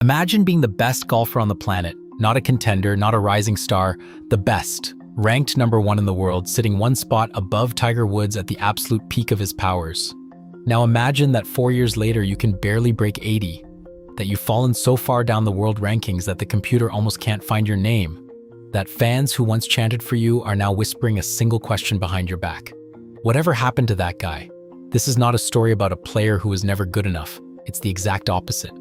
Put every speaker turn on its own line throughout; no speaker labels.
Imagine being the best golfer on the planet, not a contender, not a rising star, the best, ranked number one in the world, sitting one spot above Tiger Woods at the absolute peak of his powers. Now imagine that 4 years later you can barely break 80, that you've fallen so far down the world rankings that the computer almost can't find your name, that fans who once chanted for you are now whispering a single question behind your back. Whatever happened to that guy? This is not a story about a player who was never good enough. It's the exact opposite.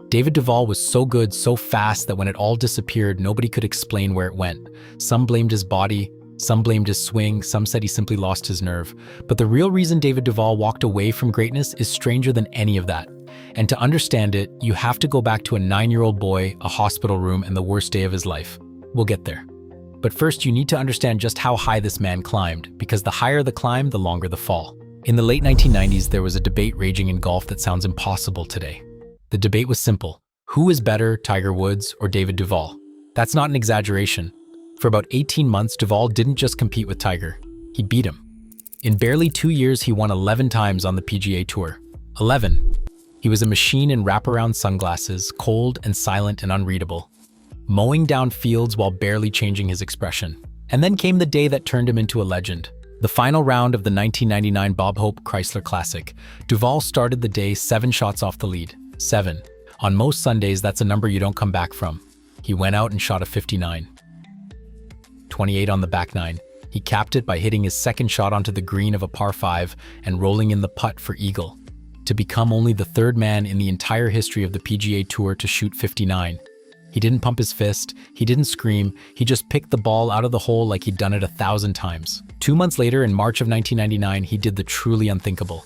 David Duval was so good, so fast that when it all disappeared, nobody could explain where it went. Some blamed his body, some blamed his swing, some said he simply lost his nerve. But the real reason David Duval walked away from greatness is stranger than any of that. And to understand it, you have to go back to a 9-year-old boy, a hospital room, and the worst day of his life. We'll get there. But first, you need to understand just how high this man climbed, because the higher the climb, the longer the fall. In the late 1990s, there was a debate raging in golf that sounds impossible today. The debate was simple. Who is better, Tiger Woods or David Duval? That's not an exaggeration. For about 18 months, Duval didn't just compete with Tiger. He beat him. In barely 2 years, he won 11 times on the PGA Tour. 11. He was a machine in wraparound sunglasses, cold and silent and unreadable, mowing down fields while barely changing his expression. And then came the day that turned him into a legend. The final round of the 1999 Bob Hope Chrysler Classic. Duval started the day 7 shots off the lead. 7. On most Sundays, that's a number you don't come back from. He went out and shot a 59. 28 on the back nine. He capped it by hitting his second shot onto the green of a par 5 and rolling in the putt for eagle, to become only the third man in the entire history of the PGA Tour to shoot 59. He didn't pump his fist, he didn't scream, he just picked the ball out of the hole like he'd done it 1,000 times. 2 months later, in March of 1999, he did the truly unthinkable.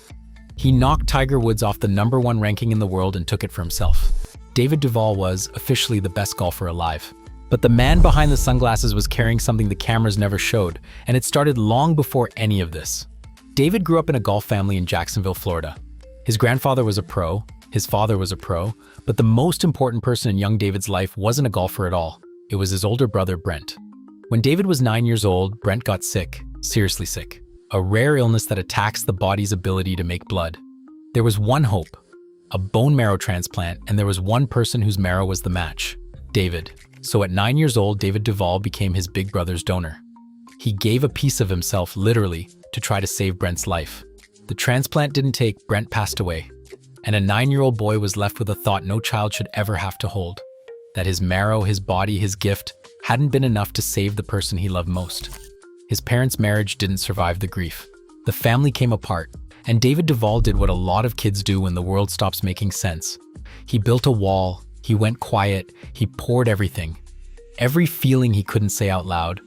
He knocked Tiger Woods off the #1 ranking in the world and took it for himself. David Duval was officially the best golfer alive. But the man behind the sunglasses was carrying something the cameras never showed, and it started long before any of this. David grew up in a golf family in Jacksonville, Florida. His grandfather was a pro, his father was a pro, but the most important person in young David's life wasn't a golfer at all. It was his older brother, Brent. When David was 9 years old, Brent got sick, seriously sick. A rare illness that attacks the body's ability to make blood. There was one hope, a bone marrow transplant, and there was one person whose marrow was the match, David. So at 9 years old, David Duval became his big brother's donor. He gave a piece of himself, literally, to try to save Brent's life. The transplant didn't take, Brent passed away. And a 9-year-old boy was left with a thought no child should ever have to hold, that his marrow, his body, his gift hadn't been enough to save the person he loved most. His parents' marriage didn't survive the grief. The family came apart, and David Duval did what a lot of kids do when the world stops making sense. He built a wall, he went quiet, he poured everything, every feeling he couldn't say out loud,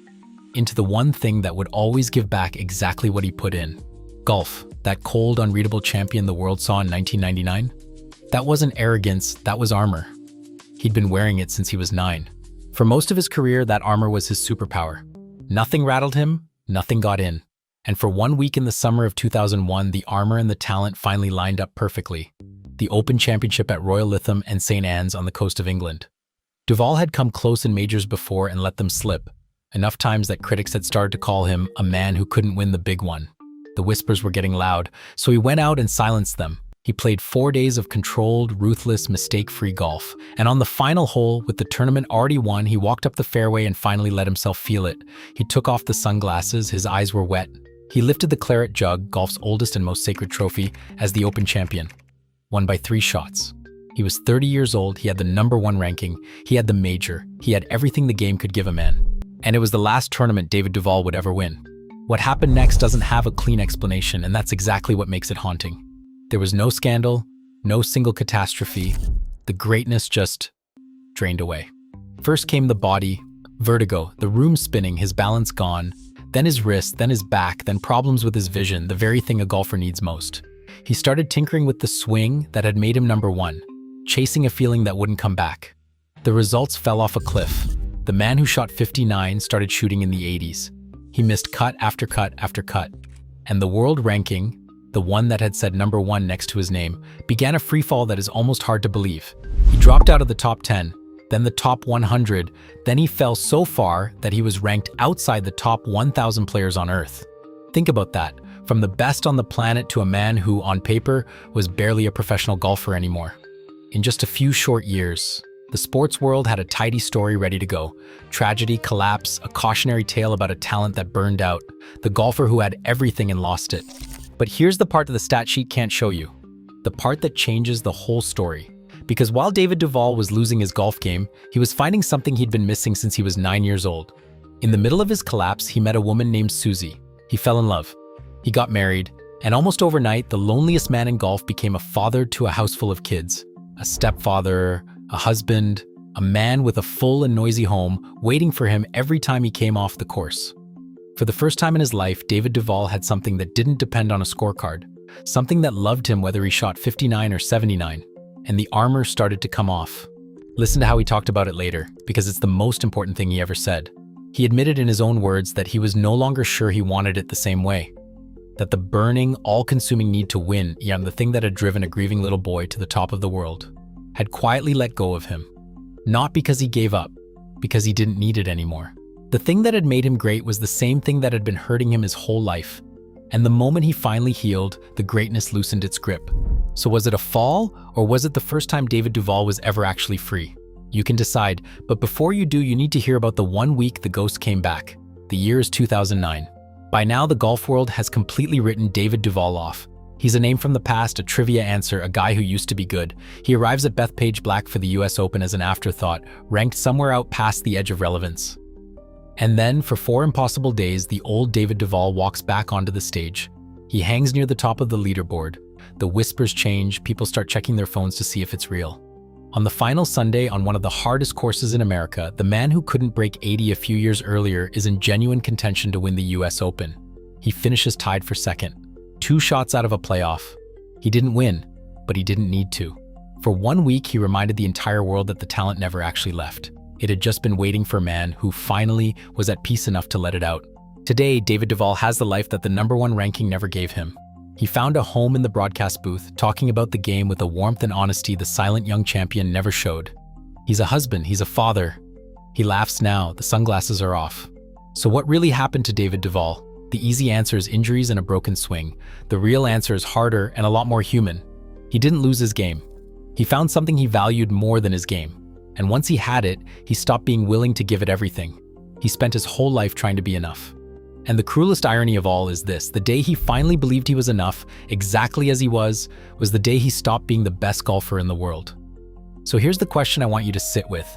into the one thing that would always give back exactly what he put in. Golf, that cold, unreadable champion the world saw in 1999. That wasn't arrogance, that was armor. He'd been wearing it since he was 9. For most of his career, that armor was his superpower. Nothing rattled him, nothing got in. And for 1 week in the summer of 2001, the armor and the talent finally lined up perfectly. The Open Championship at Royal Lytham and St. Anne's on the coast of England. Duval had come close in majors before and let them slip, enough times that critics had started to call him a man who couldn't win the big one. The whispers were getting loud, so he went out and silenced them. He played 4 days of controlled, ruthless, mistake-free golf. And on the final hole, with the tournament already won, he walked up the fairway and finally let himself feel it. He took off the sunglasses, his eyes were wet. He lifted the claret jug, golf's oldest and most sacred trophy, as the Open champion. Won by 3 shots. He was 30 years old, he had the #1 ranking, he had the major, he had everything the game could give a man. And it was the last tournament David Duval would ever win. What happened next doesn't have a clean explanation, and that's exactly what makes it haunting. There was no scandal, no single catastrophe. The greatness just drained away. First came the body, vertigo, the room spinning, his balance gone, then his wrist, then his back, then problems with his vision, the very thing a golfer needs most. He started tinkering with the swing that had made him #1, chasing a feeling that wouldn't come back. The results fell off a cliff. The man who shot 59 started shooting in the 80s. He missed cut after cut after cut. And the world ranking, the one that had said #1 next to his name, began a freefall that is almost hard to believe. He dropped out of the top 10, then the top 100, then he fell so far that he was ranked outside the top 1,000 players on Earth. Think about that, from the best on the planet to a man who, on paper, was barely a professional golfer anymore. In just a few short years, The sports world had a tidy story ready to go. Tragedy, collapse, a cautionary tale about a talent that burned out, the golfer who had everything and lost it. But here's the part that the stat sheet can't show you. The part that changes the whole story. Because while David Duval was losing his golf game, he was finding something he'd been missing since he was 9 years old. In the middle of his collapse, he met a woman named Susie. He fell in love. He got married, and almost overnight, the loneliest man in golf became a father to a house full of kids. A stepfather, a husband, a man with a full and noisy home waiting for him every time he came off the course. For the first time in his life, David Duval had something that didn't depend on a scorecard, something that loved him whether he shot 59 or 79, and the armor started to come off. Listen to how he talked about it later, because it's the most important thing he ever said. He admitted in his own words that he was no longer sure he wanted it the same way. That the burning, all-consuming need to win, the thing that had driven a grieving little boy to the top of the world, had quietly let go of him. Not because he gave up, because he didn't need it anymore. The thing that had made him great was the same thing that had been hurting him his whole life. And the moment he finally healed, the greatness loosened its grip. So was it a fall, or was it the first time David Duval was ever actually free? You can decide, but before you do, you need to hear about the 1 week the ghost came back. The year is 2009. By now, the golf world has completely written David Duval off. He's a name from the past, a trivia answer, a guy who used to be good. He arrives at Bethpage Black for the US Open as an afterthought, ranked somewhere out past the edge of relevance. And then, for 4 impossible days, the old David Duval walks back onto the stage. He hangs near the top of the leaderboard. The whispers change, people start checking their phones to see if it's real. On the final Sunday on one of the hardest courses in America, the man who couldn't break 80 a few years earlier is in genuine contention to win the US Open. He finishes tied for second. 2 shots out of a playoff. He didn't win, but he didn't need to. For 1 week, he reminded the entire world that the talent never actually left. It had just been waiting for a man who finally was at peace enough to let it out. Today, David Duval has the life that the #1 ranking never gave him. He found a home in the broadcast booth, talking about the game with a warmth and honesty the silent young champion never showed. He's a husband, he's a father. He laughs now, the sunglasses are off. So what really happened to David Duval? The easy answer is injuries and a broken swing. The real answer is harder and a lot more human. He didn't lose his game. He found something he valued more than his game. And once he had it, he stopped being willing to give it everything. He spent his whole life trying to be enough. And the cruelest irony of all is this: the day he finally believed he was enough, exactly as he was the day he stopped being the best golfer in the world. So here's the question I want you to sit with.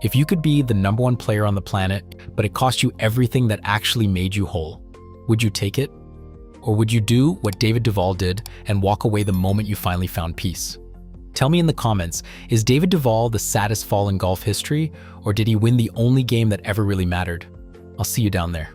If you could be the #1 player on the planet, but it cost you everything that actually made you whole, would you take it? Or would you do what David Duval did and walk away the moment you finally found peace? Tell me in the comments, is David Duval the saddest fall in golf history, or did he win the only game that ever really mattered? I'll see you down there.